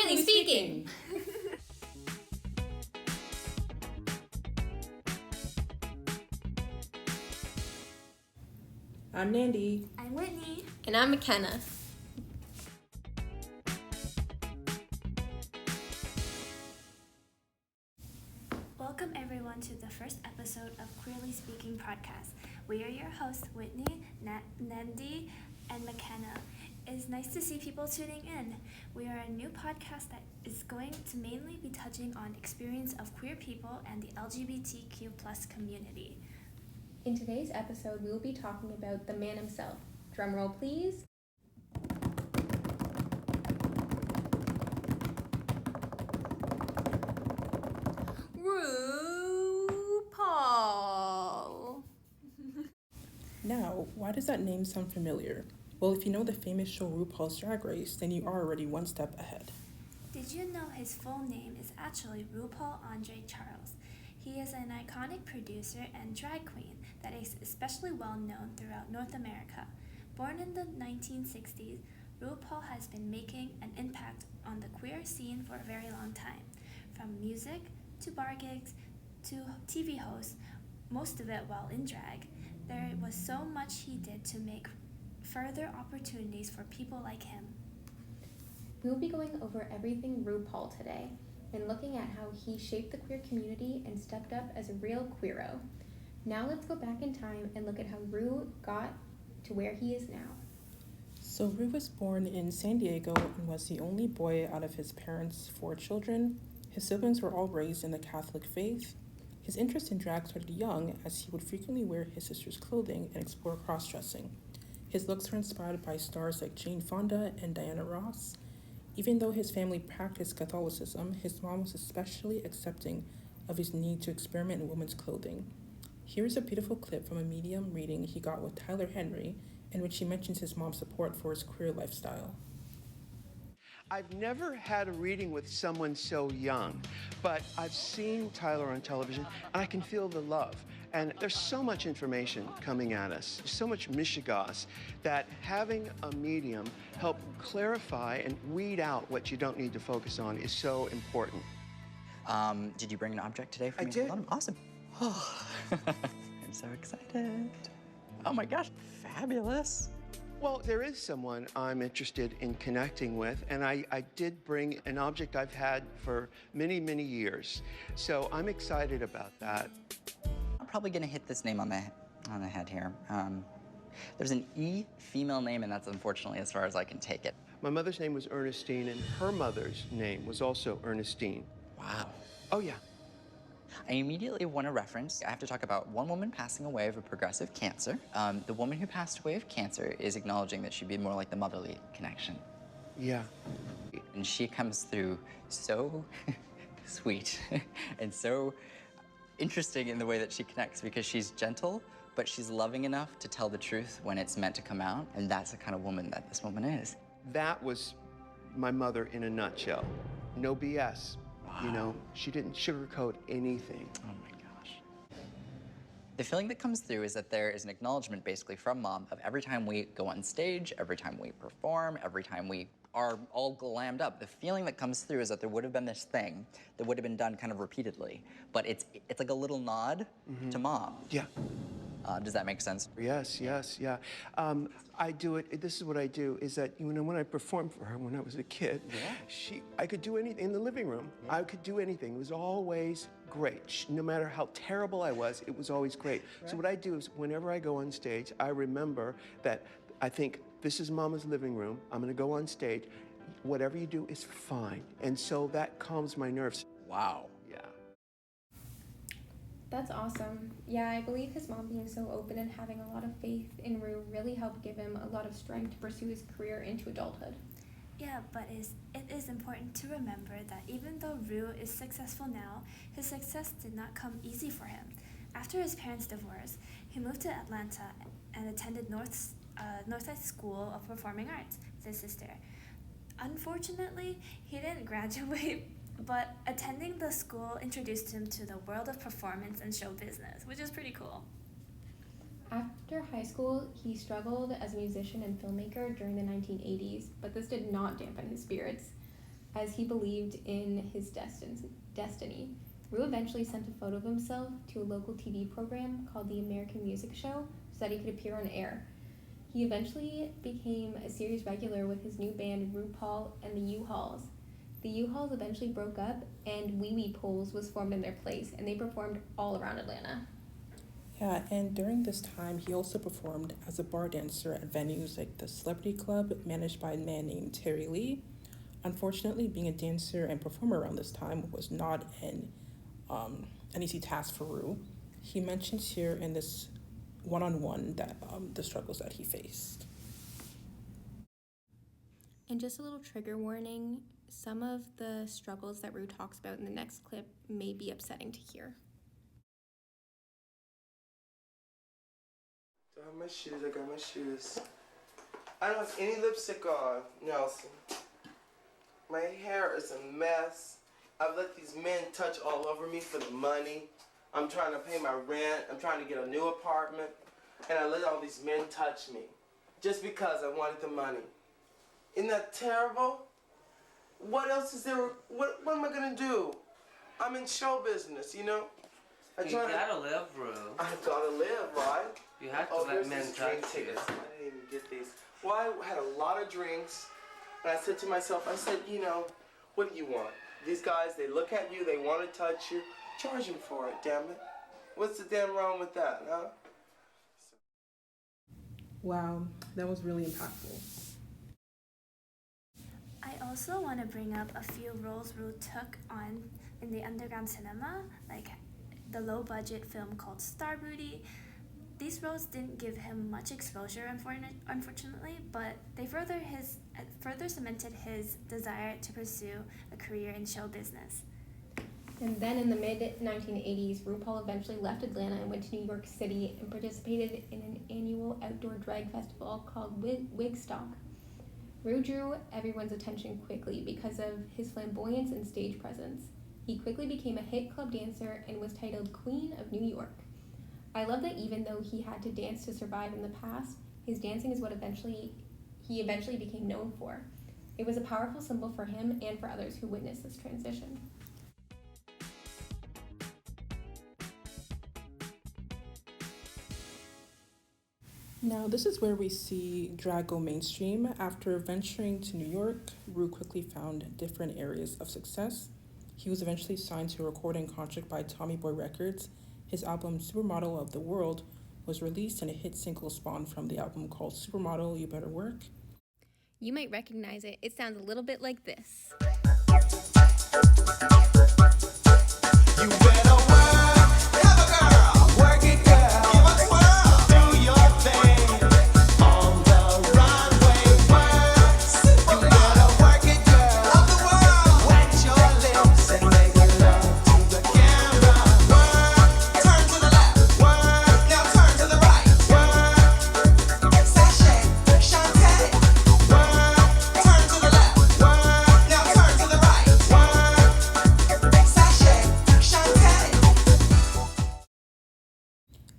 Queerly Speaking! I'm Nande. I'm Whitney. And I'm McKenna. Welcome everyone to the first episode of Queerly Speaking podcast. We are your hosts, Whitney, Nande, and McKenna. It's nice to see people tuning in. We are a new podcast that is going to mainly be touching on experience of queer people and the LGBTQ plus community. In today's episode, we will be talking about the man himself. Drum roll, please. RuPaul. Now, why does that name sound familiar? Well, if you know the famous show RuPaul's Drag Race, then you are already one step ahead. Did you know his full name is actually RuPaul Andre Charles? He is an iconic producer and drag queen that is especially well known throughout North America. Born in the 1960s, RuPaul has been making an impact on the queer scene for a very long time. From music to bar gigs to TV hosts, most of it while in drag, there was so much he did to make further opportunities for people like him. We will be going over everything RuPaul today and looking at how he shaped the queer community and stepped up as a real queero. Now let's go back in time and look at how Ru got to where he is now. So Ru was born in San Diego and was the only boy out of his parents' 4 children. His siblings were all raised in the Catholic faith. His interest in drag started young, as he would frequently wear his sister's clothing and explore cross-dressing. His looks were inspired by stars like Jane Fonda and Diana Ross. Even though his family practiced Catholicism, his mom was especially accepting of his need to experiment in women's clothing. Here is a beautiful clip from a Medium reading he got with Tyler Henry, in which he mentions his mom's support for his queer lifestyle. I've never had a reading with someone so young, but I've seen Tyler on television, and I can feel the love. And there's so much information coming at us, so much mishigas, that having a medium help clarify and weed out what you don't need to focus on is so important. Did you bring an object today for me? I did. Awesome. Oh, I'm so excited. Oh my gosh, fabulous. Well, there is someone I'm interested in connecting with, and I did bring an object I've had for many, many years. So I'm excited about that. I'm probably gonna hit this name on the head here. There's an E female name, and that's unfortunately as far as I can take it. My mother's name was Ernestine, and her mother's name was also Ernestine. Wow. Oh, yeah. I immediately want to reference, I have to talk about one woman passing away of a progressive cancer. The woman who passed away of cancer is acknowledging that she'd be more like the motherly connection. Yeah. And she comes through so sweet and so interesting in the way that she connects, because she's gentle, but she's loving enough to tell the truth when it's meant to come out. And that's the kind of woman that this woman is. That was my mother in a nutshell. No BS. You know, she didn't sugarcoat anything. Oh my gosh. The feeling that comes through is that there is an acknowledgement basically from Mom of every time we go on stage, every time we perform, every time we are all glammed up. The feeling that comes through is that there would have been this thing that would have been done kind of repeatedly, but it's like a little nod to Mom. Yeah. Does that make sense? Yes, yes, yeah. I do it, this is what I do, is that, you know, when I performed for her when I was a kid, I could do anything in the living room. I could do anything. It was always great. No matter how terrible I was, it was always great. Right. So what I do is whenever I go on stage, I remember that I think, this is Mama's living room. I'm gonna go on stage. Whatever you do is fine. And so that calms my nerves. Wow. Yeah. That's awesome. Yeah, I believe his mom being so open and having a lot of faith in Ru really helped give him a lot of strength to pursue his career into adulthood. Yeah, but it is important to remember that even though Ru is successful now, his success did not come easy for him. After his parents' divorce, he moved to Atlanta and attended Northside School of Performing Arts with his sister. Unfortunately, he didn't graduate, but attending the school introduced him to the world of performance and show business, which is pretty cool. After high school, he struggled as a musician and filmmaker during the 1980s, but this did not dampen his spirits. as he believed in his destiny. Ru eventually sent a photo of himself to a local TV program called the American Music Show so that he could appear on air. He eventually became a series regular with his new band RuPaul and the U-Hauls. The U-Hauls eventually broke up, and Wee Wee Pools was formed in their place, and they performed all around Atlanta. Yeah, and during this time, he also performed as a bar dancer at venues like the Celebrity Club, managed by a man named Terry Lee. Unfortunately, being a dancer and performer around this time was not an easy task for Ru. He mentions here in this one-on-one that the struggles that he faced. And just a little trigger warning, some of the struggles that Ru talks about in the next clip may be upsetting to hear. I have my shoes, I got my shoes. I don't have any lipstick on, Nelson. My hair is a mess. I've let these men touch all over me for the money. I'm trying to pay my rent. I'm trying to get a new apartment. And I let all these men touch me just because I wanted the money. Isn't that terrible? What else is there? What am I going to do? I'm in show business, you know? You gotta live, Ru. I've got to live, right? You have to let men touch you. Tickets. I didn't even get these. Well, I had a lot of drinks, and I said to myself, you know, what do you want? These guys, they look at you, they want to touch you. Charge them for it, damn it. What's the damn wrong with that, huh? Wow, that was really impactful. I also want to bring up a few roles Ru took on in the underground cinema, like the low-budget film called Star Booty. These roles didn't give him much exposure, unfortunately, but they further cemented his desire to pursue a career in show business. And then in the mid-1980s, RuPaul eventually left Atlanta and went to New York City and participated in an annual outdoor drag festival called Wigstock. Ru drew everyone's attention quickly because of his flamboyance and stage presence. He quickly became a hit club dancer and was titled Queen of New York. I love that even though he had to dance to survive in the past, his dancing is what he eventually became known for. It was a powerful symbol for him and for others who witnessed this transition. Now, this is where we see drag go mainstream. After venturing to New York, Ru quickly found different areas of success. He was eventually signed to a recording contract by Tommy Boy Records. His album Supermodel of the World was released, and a hit single spawned from the album called Supermodel, You Better Work. You might recognize it. It sounds a little bit like this. You better work, have a girl, work it, girl, give a twirl, do your thing on the runway, work. You better work it, girl, of the world, wet your lips and make love to the camera, work, turn to the left, work, now turn to the right, work, sashay, shantay, work, turn to the left, work, now turn to the right, work, sashay, shantay.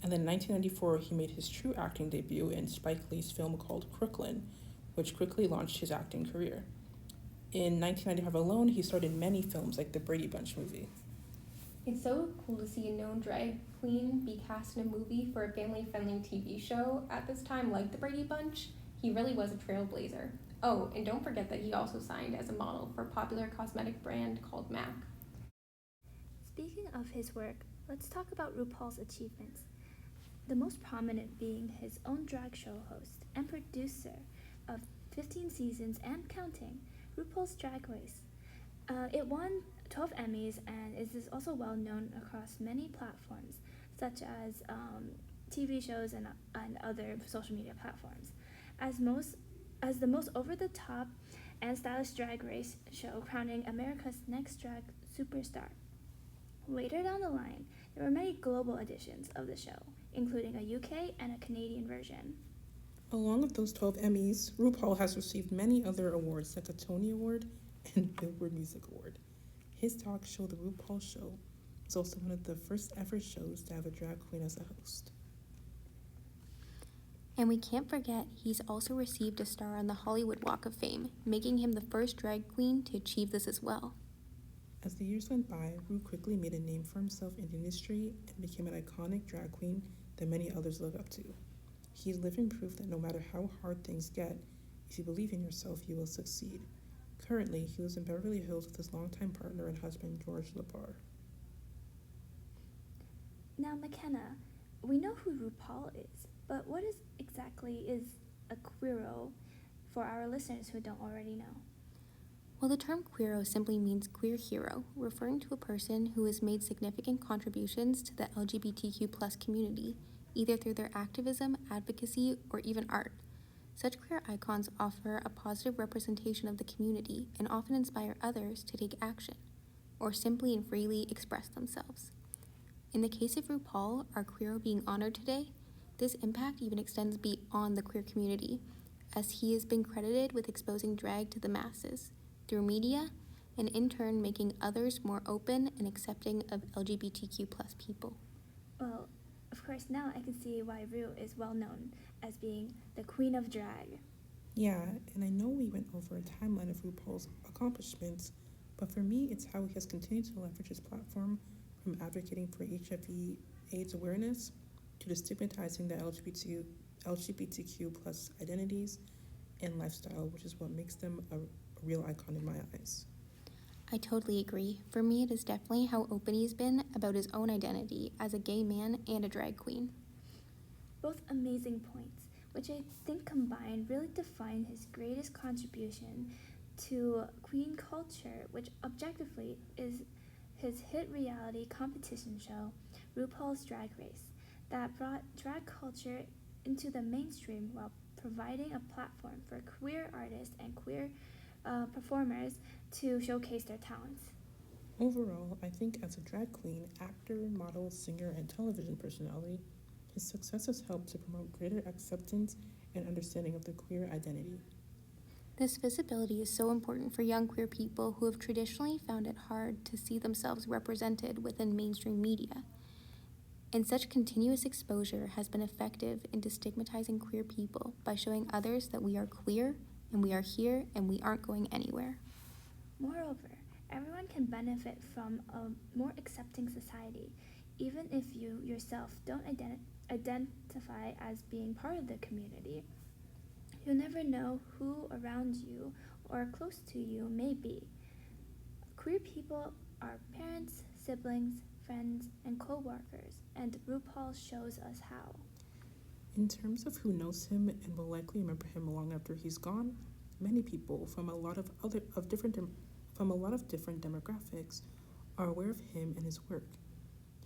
And then in 1994, he made his true acting debut in Spike Lee's film called Crooklyn, which quickly launched his acting career. In 1995 alone, he starred in many films like the Brady Bunch movie. It's so cool to see a known drag queen be cast in a movie for a family-friendly TV show at this time, like the Brady Bunch. He really was a trailblazer. Oh, and don't forget that he also signed as a model for a popular cosmetic brand called MAC. Speaking of his work, let's talk about RuPaul's achievements. The most prominent being his own drag show host and producer of 15 seasons and counting, RuPaul's Drag Race. It won 12 Emmys and is also well known across many platforms, such as TV shows and other social media platforms. As the most over-the-top and stylish drag race show, crowning America's next drag superstar. Later down the line, there were many global editions of the show, including a UK and a Canadian version. Along with those 12 Emmys, RuPaul has received many other awards like a Tony Award and Billboard Music Award. His talk show, The RuPaul Show, is also one of the first ever shows to have a drag queen as a host. And we can't forget he's also received a star on the Hollywood Walk of Fame, making him the first drag queen to achieve this as well. As the years went by, Ru quickly made a name for himself in the industry and became an iconic drag queen that many others look up to. He is living proof that no matter how hard things get, if you believe in yourself, you will succeed. Currently, he lives in Beverly Hills with his longtime partner and husband, George Lepar. Now, McKenna, we know who RuPaul is, but what exactly is a queero for our listeners who don't already know? Well, the term queero simply means queer hero, referring to a person who has made significant contributions to the LGBTQ+ community, either through their activism, advocacy, or even art. Such queer icons offer a positive representation of the community and often inspire others to take action, or simply and freely express themselves. In the case of RuPaul, our queero being honored today, this impact even extends beyond the queer community, as he has been credited with exposing drag to the masses through media, and in turn making others more open and accepting of LGBTQ+ people. Well, of course, now I can see why Ru is well known as being the queen of drag. Yeah, and I know we went over a timeline of RuPaul's accomplishments, but for me, it's how he has continued to leverage his platform from advocating for HIV/AIDS awareness to destigmatizing the LGBTQ plus identities and lifestyle, which is what makes them a real icon in my eyes. I totally agree. For me, it is definitely how open he's been about his own identity as a gay man and a drag queen. Both amazing points, which I think combined really define his greatest contribution to queen culture, which objectively is his hit reality competition show, RuPaul's Drag Race, that brought drag culture into the mainstream while providing a platform for queer artists and queer performers to showcase their talents. Overall, I think as a drag queen, actor, model, singer, and television personality, his success has helped to promote greater acceptance and understanding of the queer identity. This visibility is so important for young queer people who have traditionally found it hard to see themselves represented within mainstream media. And such continuous exposure has been effective in destigmatizing queer people by showing others that we are queer and we are here and we aren't going anywhere. Moreover, everyone can benefit from a more accepting society, even if you yourself don't identify as being part of the community. You never know who around you or close to you may be. Queer people are parents, siblings, friends, and co-workers, and RuPaul shows us how. In terms of who knows him and will likely remember him long after he's gone, many people from a lot of different demographics are aware of him and his work.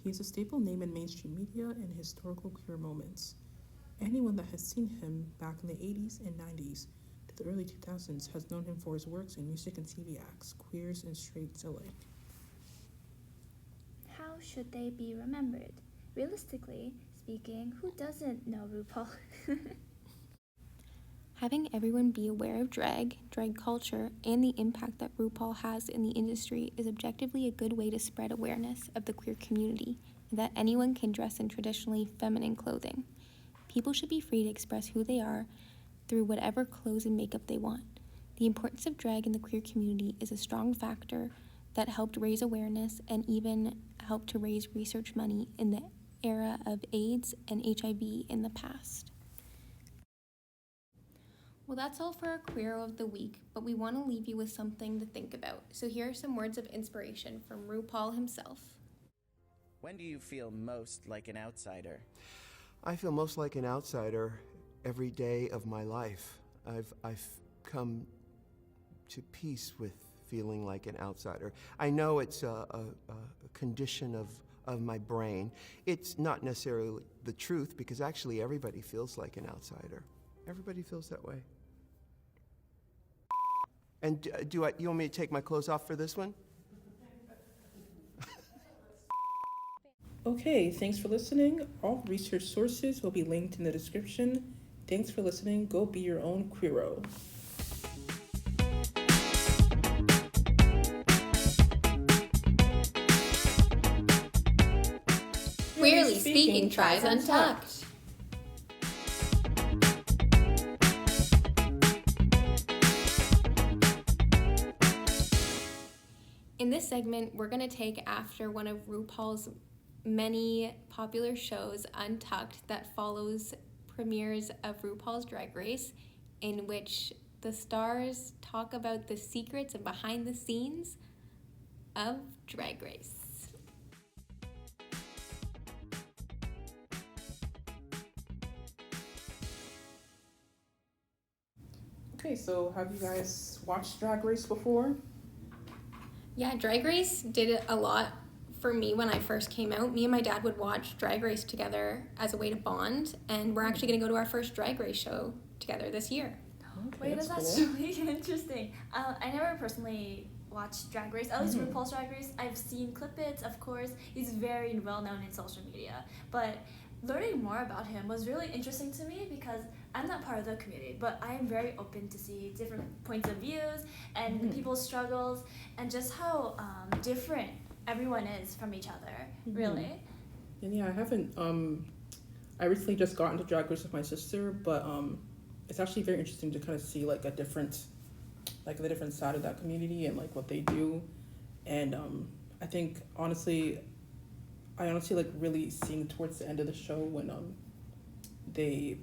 He is a staple name in mainstream media and historical queer moments. Anyone that has seen him back in the 80s and 90s to the early 2000s has known him for his works in music and TV acts, queers and straights alike. How should they be remembered? Realistically speaking, who doesn't know RuPaul? Having everyone be aware of drag culture, and the impact that RuPaul has in the industry is objectively a good way to spread awareness of the queer community, and that anyone can dress in traditionally feminine clothing. People should be free to express who they are through whatever clothes and makeup they want. The importance of drag in the queer community is a strong factor that helped raise awareness and even helped to raise research money in the era of AIDS and HIV in the past. Well, that's all for our Queero of the Week, but we want to leave you with something to think about. So here are some words of inspiration from RuPaul himself. When do you feel most like an outsider? I feel most like an outsider every day of my life. I've come to peace with feeling like an outsider. I know it's a condition of my brain. It's not necessarily the truth, because actually everybody feels like an outsider. Everybody feels that way. And you want me to take my clothes off for this one? Okay, thanks for listening. All research sources will be linked in the description. Thanks for listening. Go be your own Queero. Queerly Speaking tries Untucked. In this segment, we're going to take after one of RuPaul's many popular shows, Untucked, that follows premieres of RuPaul's Drag Race, in which the stars talk about the secrets and behind the scenes of Drag Race. Okay, so have you guys watched Drag Race before? Yeah, Drag Race did a lot for me when I first came out. Me and my dad would watch Drag Race together as a way to bond, and we're actually going to go to our first Drag Race show together this year. Okay, Wait, that's cool. really interesting. I never personally watched Drag Race, at least RuPaul's Drag Race. I've seen clip bits, of course. He's very well known in social media, but learning more about him was really interesting to me because I'm not part of the community, but I am very open to see different points of views and people's struggles and just how different everyone is from each other, really. And yeah, I haven't, I recently just got into Drag Race with my sister, but it's actually very interesting to kind of see like the different side of that community and like what they do. And I think I honestly like really seeing towards the end of the show when they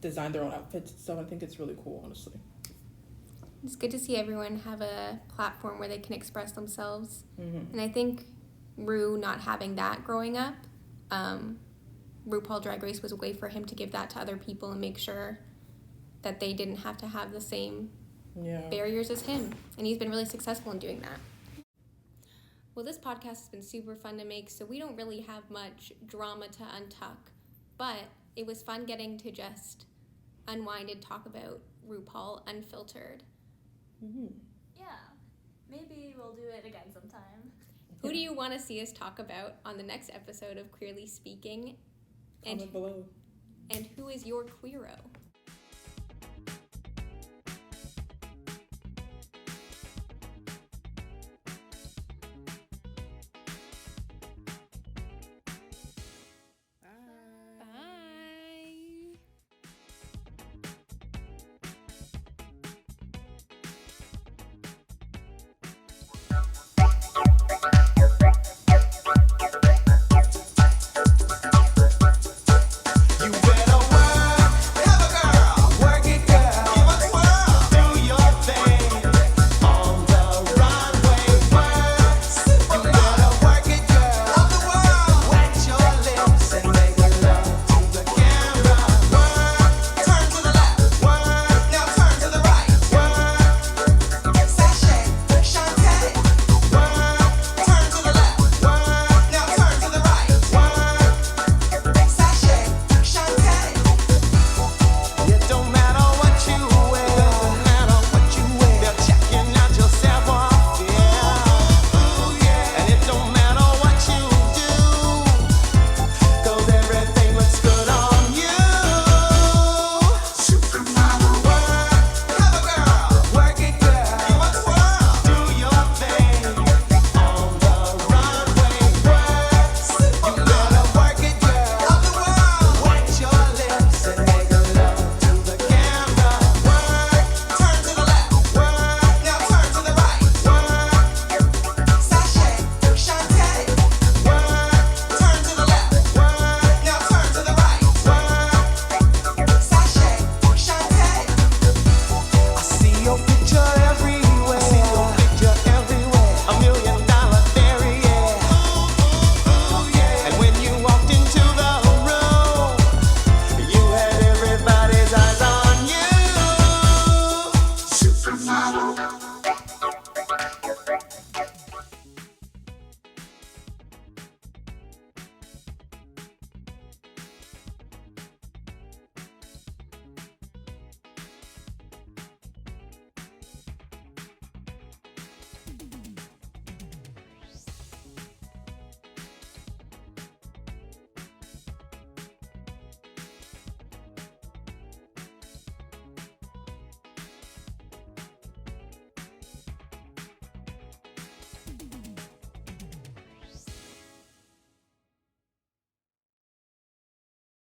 design their own outfits and stuff. I think it's really cool, honestly. It's good to see everyone have a platform where they can express themselves. And I think Ru not having that growing up, RuPaul Drag Race was a way for him to give that to other people and make sure that they didn't have to have the same barriers as him. And he's been really successful in doing that. Well, this podcast has been super fun to make, so we don't really have much drama to untuck, but it was fun getting to just unwind and talk about RuPaul unfiltered. Yeah, maybe we'll do it again sometime. Who do you want to see us talk about on the next episode of Queerly Speaking? Comment below. And who is your Queero?